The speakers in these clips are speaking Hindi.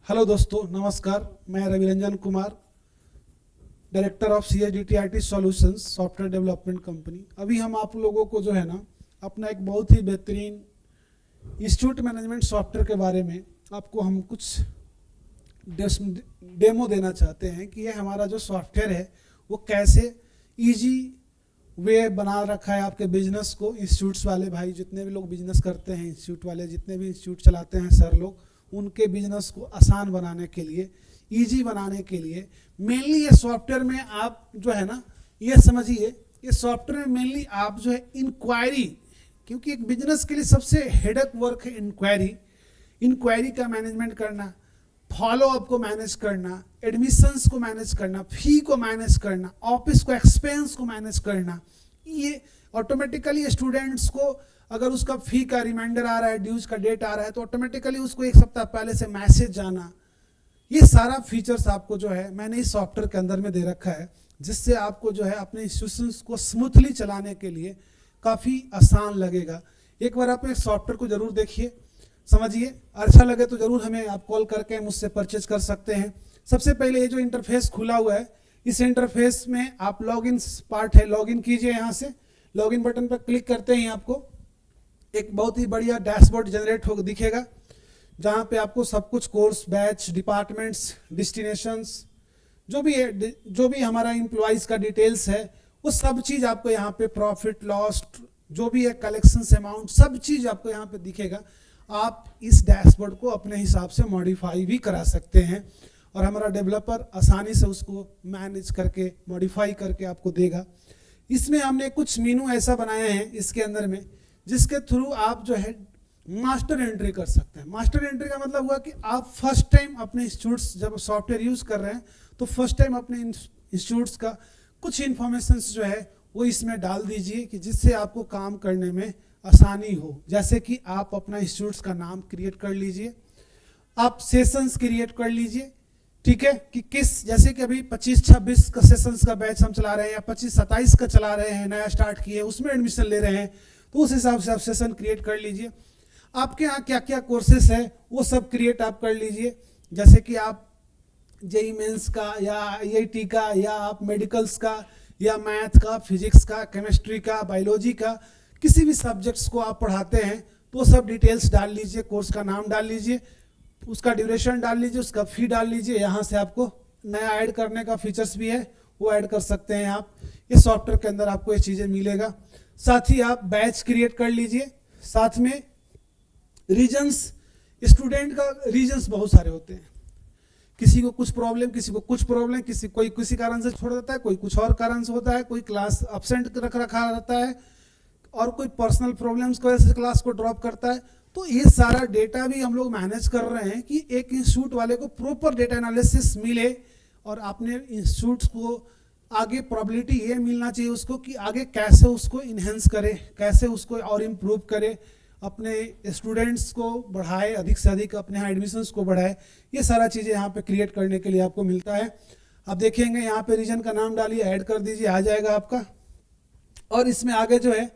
हेलो दोस्तों, नमस्कार। मैं Raviranjan Kumar, director of CSDT IT solutions software development company. अभी हम आप लोगों को जो है ना अपना एक बहुत ही बेहतरीन इंस्टीट्यूट मैनेजमेंट सॉफ्टवेयर के बारे में आपको हम कुछ डेमो देना चाहते हैं कि ये हमारा जो सॉफ्टवेयर है वो कैसे इजी वे बना रखा है आपके बिजनेस को। इंस्टीट्यूट्स वाले भाई जितने भी लोग बिजनेस करते हैं, इंस्टीट्यूट वाले जितने भी इंस्टीट्यूट चलाते हैं सर लोग, उनके बिजनेस को आसान बनाने के लिए, इजी बनाने के लिए मेनली ये सॉफ्टवेयर में आप जो है ना ये समझिए, ये सॉफ्टवेयर में मेनली आप जो है इंक्वायरी, क्योंकि एक बिजनेस के लिए सबसे हेडेक वर्क है इंक्वायरी का मैनेजमेंट करना, फॉलो अप को मैनेज करना, एडमिशंस को मैनेज करना, फी को मैनेज करना, ऑफिस को एक्सपेंस को मैनेज करना। ये ऑटोमेटिकली स्टूडेंट्स को अगर उसका फी का रिमाइंडर आ रहा है, ड्यूज का डेट आ रहा है, तो ऑटोमेटिकली उसको एक सप्ताह पहले से मैसेज जाना। ये सारा फीचर्स आपको जो है मैंने इस सॉफ्टवेयर के अंदर में दे रखा है, जिससे आपको जो है अपने इंस्टीट्यूशंस को स्मूथली चलाने के लिए काफ़ी आसान लगेगा। एक बार आप इस सॉफ्टवेयर को जरूर देखिए, समझिए, अच्छा लगे तो जरूर हमें आप कॉल करके मुझसे परचेज कर सकते हैं। सबसे पहले ये जो इंटरफेस खुला हुआ है, इस इंटरफेस में आप लॉगिन पार्ट है, लॉगिन कीजिए। यहाँ से लॉगिन बटन पर क्लिक करते ही आपको एक बहुत ही बढ़िया डैशबोर्ड जनरेट हो दिखेगा, जहाँ पे आपको सब कुछ कोर्स, बैच, डिपार्टमेंट्स, डिस्टिनेशंस, जो भी हमारा एम्प्लॉइज़ का डिटेल्स है, वो सब चीज़ आपको यहाँ पे, प्रॉफिट लॉस, जो भी है कलेक्शंस अमाउंट, सब चीज़ आपको यहाँ पे दिखेगा। आप इस डैशबोर्ड को अपने हिसाब से मॉडिफाई भी करा सकते हैं और हमारा डेवलपर आसानी से उसको मैनेज करके, मॉडिफाई करके आपको देगा। इसमें हमने कुछ मेनू ऐसा बनाए हैं इसके अंदर में, जिसके थ्रू आप जो है मास्टर एंट्री कर सकते हैं। मास्टर एंट्री का मतलब हुआ कि आप फर्स्ट टाइम अपने इंस्टीट्यूट्स जब सॉफ्टवेयर यूज़ कर रहे हैं, तो फर्स्ट टाइम अपने इंस्टीट्यूट्स का कुछ इन्फॉर्मेशन जो है वो इसमें डाल दीजिए, कि जिससे आपको काम करने में आसानी हो। जैसे कि आप अपना इंस्टीट्यूट्स का नाम क्रिएट कर लीजिए, आप सेशंस क्रिएट कर लीजिए, ठीक है, कि किस, जैसे कि अभी 25-26 का सेशंस का बैच हम चला रहे हैं, या 25-27 का चला रहे हैं, नया स्टार्ट किए, उसमें एडमिशन ले रहे हैं, तो उस हिसाब से आप सेशन क्रिएट कर लीजिए। आपके यहाँ क्या क्या कोर्सेस है वो सब क्रिएट आप कर लीजिए। जैसे कि आप जेई मेंस का, या IIT का, या आप मेडिकल्स का, या मैथ का, फिजिक्स का, केमिस्ट्री का, बायोलॉजी का, किसी भी सब्जेक्ट्स को आप पढ़ाते हैं तो सब डिटेल्स डाल लीजिए, कोर्स का नाम डाल लीजिए, उसका ड्यूरेशन डाल लीजिए, उसका फी डाल लीजिए। यहाँ से आपको नया ऐड करने का फीचर्स भी है, वो ऐड कर सकते हैं आप। इस सॉफ्टवेयर के अंदर आपको ये चीज़ें मिलेगा। साथ ही आप बैच क्रिएट कर लीजिए। साथ में रीजन्स, स्टूडेंट का रीजन्स बहुत सारे होते हैं, किसी को कुछ प्रॉब्लम, किसी को कुछ प्रॉब्लम, कोई किसी कारण से छोड़ देता है, कोई कुछ और कारण से होता है, कोई क्लास अपसेंट रखा रहता है, और कोई पर्सनल प्रॉब्लम्स की वजह से क्लास को ड्रॉप करता है। तो ये सारा डेटा भी हम लोग मैनेज कर रहे हैं कि एक इंस्टीट्यूट वाले को प्रॉपर डेटा एनालिसिस मिले, और अपने इंस्टीट्यूट को आगे प्रोबेबिलिटी ये मिलना चाहिए उसको कि आगे कैसे उसको इन्हेंस करे, कैसे उसको और इम्प्रूव करे, अपने स्टूडेंट्स को बढ़ाए, अधिक से अधिक अपने यहाँ एडमिशन्स को बढ़ाए। ये सारा चीज़ें यहाँ पे क्रिएट करने के लिए आपको मिलता है। आप देखेंगे यहाँ पे रीजन का नाम डालिए, ऐड कर दीजिए, आ जाएगा आपका। और इसमें आगे जो है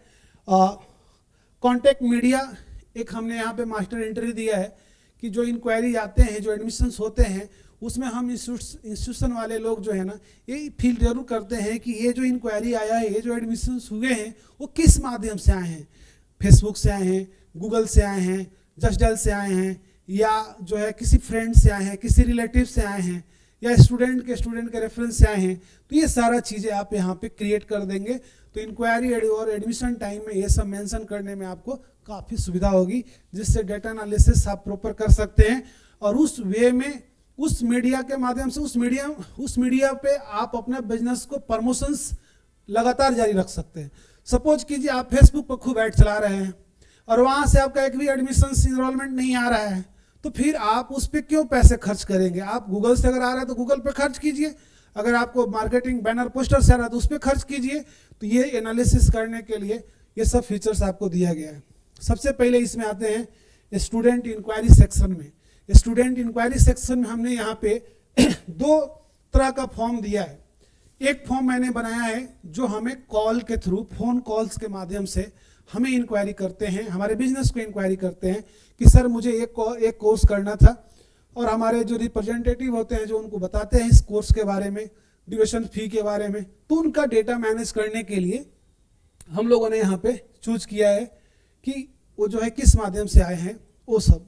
कॉन्टैक्ट मीडिया, एक हमने यहाँ पे मास्टर एंट्री दिया है कि जो इंक्वायरी आते हैं, जो एडमिशन्स होते हैं, उसमें हम इंस्टीट्यूशन वाले लोग जो है ना ये फील जरूर करते हैं कि ये जो इंक्वायरी आया है, ये जो एडमिशन्स हुए हैं, वो किस माध्यम से आए हैं। फेसबुक से आए हैं, गूगल से आए हैं, जस्ट डायल से आए हैं, या जो है किसी फ्रेंड से आए हैं, किसी रिलेटिव से आए हैं, या स्टूडेंट के रेफरेंस से आए हैं। तो ये सारा चीज़ें आप यहाँ पे क्रिएट कर देंगे, तो इंक्वायरी और एडमिशन टाइम में ये सब मेंशन करने में आपको काफ़ी सुविधा होगी, जिससे डेटा एनालिसिस आप प्रॉपर कर सकते हैं। और उस वे में, उस मीडिया के माध्यम से, उस मीडिया पे आप अपने बिजनेस को प्रमोशंस लगातार जारी रख सकते हैं। सपोज कीजिए आप फेसबुक पर खूब ऐड चला रहे हैं और वहाँ से आपका एक भी एडमिशन्स इनरोलमेंट नहीं आ रहा है, तो फिर आप उस पर क्यों पैसे खर्च करेंगे। आप गूगल से अगर आ रहा है तो गूगल पे खर्च कीजिए, अगर आपको मार्केटिंग बैनर पोस्टर से आ रहा है तो उस पर खर्च कीजिए। तो ये एनालिसिस करने के लिए ये सब फीचर्स आपको दिया गया है। सबसे पहले इसमें आते हैं स्टूडेंट इंक्वायरी सेक्शन में। स्टूडेंट इंक्वायरी सेक्शन में हमने यहाँ पे 2 तरह का फॉर्म दिया है। एक फॉर्म मैंने बनाया है जो हमें कॉल के थ्रू, फोन कॉल्स के माध्यम से हमें इंक्वायरी करते हैं, हमारे बिजनेस को इंक्वायरी करते हैं कि सर मुझे एक कोर्स करना था, और हमारे जो रिप्रेजेंटेटिव होते हैं जो उनको बताते हैं इस कोर्स के बारे में, ट्यूशन फी के बारे में, तो उनका डेटा मैनेज करने के लिए हम लोगों ने यहाँ पे चूज किया है कि वो जो है किस माध्यम से आए हैं वो सब।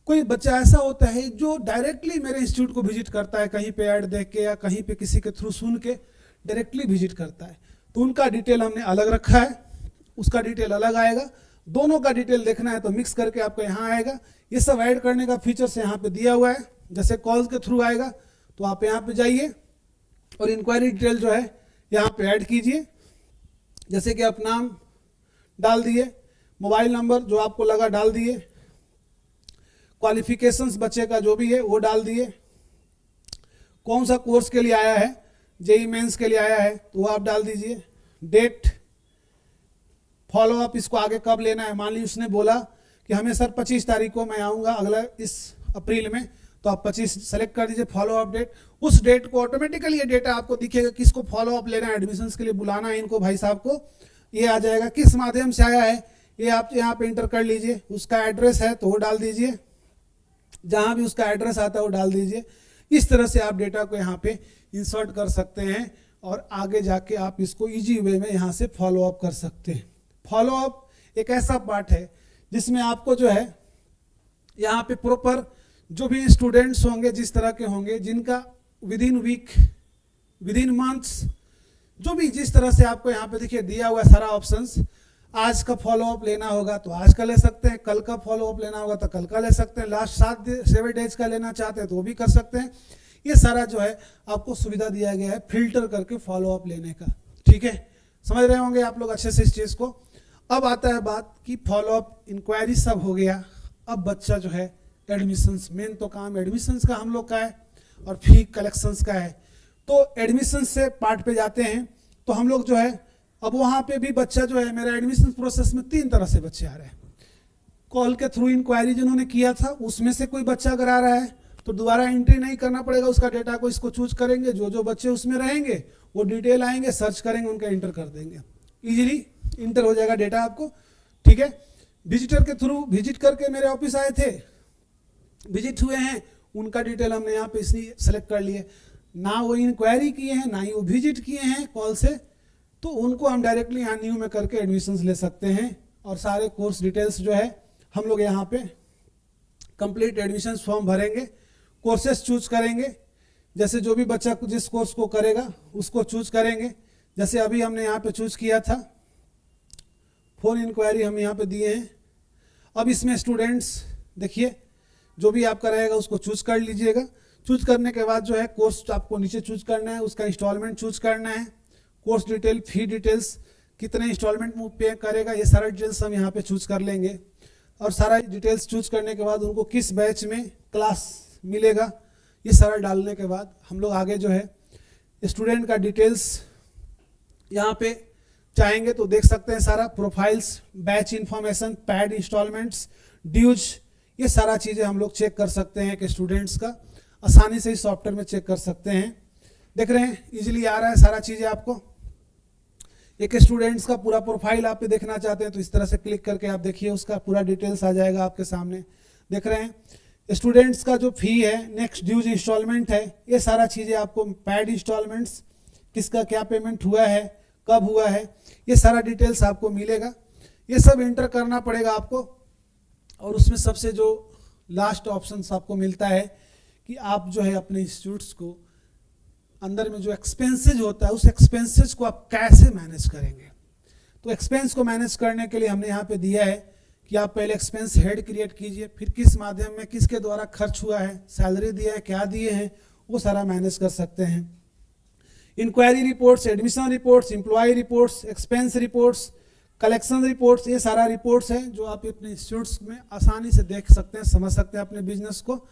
कोई बच्चा ऐसा होता है जो डायरेक्टली मेरे इंस्टीट्यूट को विजिट करता है, कहीं पे ऐड देख के या कहीं पे किसी के थ्रू सुन के डायरेक्टली विजिट करता है, तो उनका डिटेल हमने अलग रखा है, उसका डिटेल अलग आएगा। दोनों का डिटेल देखना है तो मिक्स करके आपको यहाँ आएगा। ये सब ऐड करने का फीचर्स यहाँ पे दिया हुआ है। जैसे कॉल्स के थ्रू आएगा तो आप यहाँ पे जाइए और इंक्वायरी डिटेल जो है यहाँ पे ऐड कीजिए। जैसे कि आप नाम डाल दिए, मोबाइल नंबर जो आपको लगा डाल दिए, क्वालिफिकेशंस बच्चे का जो भी है वो डाल दिए, कौन सा कोर्स के लिए आया है, जेई मेंस के लिए आया है तो वो आप डाल दीजिए, डेट, फॉलो अप इसको आगे कब लेना है। मान लीजिए उसने बोला कि हमें सर 25 तारीख को मैं आऊँगा अगला इस अप्रैल में, तो आप 25 सेलेक्ट कर दीजिए, फॉलो अप डेट। उस डेट को ऑटोमेटिकली ये डेटा आपको दिखेगा, किसको फॉलो अप लेना है, एडमिशन्स के लिए बुलाना है इनको भाई साहब को, ये आ जाएगा। किस माध्यम से आया है ये आप यहाँ पे इंटर कर लीजिए। उसका एड्रेस है तो वो डाल दीजिए, जहाँ भी उसका एड्रेस आता है वो डाल दीजिए। इस तरह से आप डेटा को यहाँ पे इंसर्ट कर सकते हैं और आगे जाके आप इसको ईजी वे में यहाँ से फॉलो अप कर सकते हैं। फॉलो अप एक ऐसा पार्ट है जिसमें आपको जो है यहाँ पे प्रॉपर जो भी स्टूडेंट्स होंगे जिस तरह के होंगे, जिनका within week, within months, जो भी जिस तरह से आपको यहाँ पे देखिए दिया हुआ है सारा ऑप्शंस। आज का फॉलो अप लेना होगा तो आज का ले सकते हैं, कल का फॉलो अप लेना होगा तो कल का ले सकते हैं, लास्ट 7 डेज का लेना चाहते हैं तो वो भी कर सकते हैं। ये सारा जो है आपको सुविधा दिया गया है फिल्टर करके फॉलो अप लेने का। ठीक है, समझ रहे होंगे आप लोग अच्छे से इस चीज़ को। अब आता है बात कि फॉलो अप, इंक्वायरी सब हो गया। अब बच्चा जो है एडमिशन्स, मेन तो काम एडमिशन्स का हम लोग का है और फी कलेक्शंस का है। तो एडमिशन्स से पार्ट पे जाते हैं तो हम लोग जो है अब वहाँ पे भी बच्चा जो है, मेरा एडमिशन प्रोसेस में 3 तरह से बच्चे आ रहे हैं। कॉल के थ्रू इंक्वायरी जिन्होंने किया था उसमें से कोई बच्चा अगर आ रहा है तो दोबारा एंट्री नहीं करना पड़ेगा, उसका डेटा को इसको चूज करेंगे, जो जो बच्चे उसमें रहेंगे वो डिटेल आएंगे, सर्च करेंगे, उनका इंटर कर देंगे, इजीली इंटर हो जाएगा डेटा आपको। ठीक है, विजिटर के थ्रू विजिट करके मेरे ऑफिस आए थे, विजिट हुए हैं, उनका डिटेल हमने यहाँ पे इसलिए सेलेक्ट कर लिए। ना वो इंक्वायरी किए हैं ना ही वो विजिट किए हैं कॉल से, तो उनको हम डायरेक्टली यहाँ न्यू में करके एडमिशन्स ले सकते हैं। और सारे कोर्स डिटेल्स जो है हम लोग यहाँ पे कंप्लीट एडमिशन्स फॉर्म भरेंगे, कोर्सेस चूज करेंगे, जैसे जो भी बच्चा जिस कोर्स को करेगा उसको चूज करेंगे। जैसे अभी हमने यहाँ पे चूज किया था, फ़ोन इंक्वायरी हम यहाँ पे दिए हैं। अब इसमें स्टूडेंट्स देखिए जो भी आपका रहेगा उसको चूज कर लीजिएगा। चूज करने के बाद जो है कोर्स आपको नीचे चूज करना है, उसका इंस्टॉलमेंट चूज करना है, कोर्स डिटेल, फी डिटेल्स, कितने इंस्टॉलमेंट में पे करेगा, ये सारा डिटेल्स हम यहाँ पे चूज कर लेंगे। और सारा डिटेल्स चूज करने के बाद उनको किस बैच में क्लास मिलेगा, ये सारा डालने के बाद हम लोग आगे जो है स्टूडेंट का डिटेल्स यहाँ पे चाहेंगे तो देख सकते हैं, सारा profiles, batch information, paid installments, dues, ये सारा चीज़ें हम लोग चेक कर सकते हैं कि स्टूडेंट्स का आसानी से इस सॉफ्टवेयर में चेक कर सकते हैं। देख रहे हैं इजीली आ रहा है सारा चीज़ें आपको। एक स्टूडेंट्स का पूरा प्रोफाइल आप देखना चाहते हैं तो इस तरह से क्लिक करके आप देखिए, उसका पूरा डिटेल्स आ जाएगा आपके सामने। देख रहे हैं स्टूडेंट्स का जो फी है, नेक्स्ट ड्यूज इंस्टॉलमेंट है, ये सारा चीज़ें आपको, पैड इंस्टॉलमेंट्स, किसका क्या पेमेंट हुआ है, कब हुआ है, ये सारा डिटेल्स आपको मिलेगा। ये सब इंटर करना पड़ेगा आपको। और उसमें सबसे जो लास्ट ऑप्शन आपको मिलता है कि आप जो है अपने इंस्टीट्यूट्स को अंदर में जो एक्सपेंसेज होता है उस एक्सपेंसेज को आप कैसे मैनेज करेंगे। तो एक्सपेंस को मैनेज करने के लिए हमने यहाँ पे दिया है कि आप पहले एक्सपेंस हेड क्रिएट कीजिए, फिर किस माध्यम में किसके द्वारा खर्च हुआ है, सैलरी दिया है, क्या दिए हैं, वो सारा मैनेज कर सकते हैं। Inquiry reports, admission reports, employ reports, expense reports, collection reports, ये सारा रिपोर्ट्स है जो आप अपने इंस्टीट्यूट्स में आसानी से देख सकते हैं, समझ सकते हैं अपने बिजनेस को।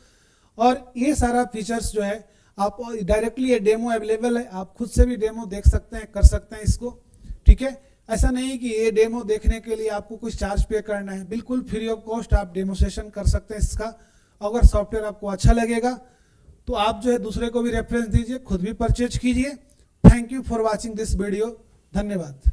और ये सारा फीचर्स जो है आप डायरेक्टली ये डेमो अवेलेबल है, आप खुद से भी डेमो देख सकते हैं, कर सकते हैं इसको। ठीक है, ऐसा नहीं कि ये डेमो देखने के लिए आपको कुछ चार्ज पे करना है, बिल्कुल फ्री ऑफ कॉस्ट आप डेमोस्ट्रेशन कर सकते हैं इसका। अगर सॉफ्टवेयर आपको अच्छा लगेगा तो आप जो है दूसरे को भी रेफरेंस दीजिए, खुद भी परचेज कीजिए। Thank you for watching this video, धन्यवाद।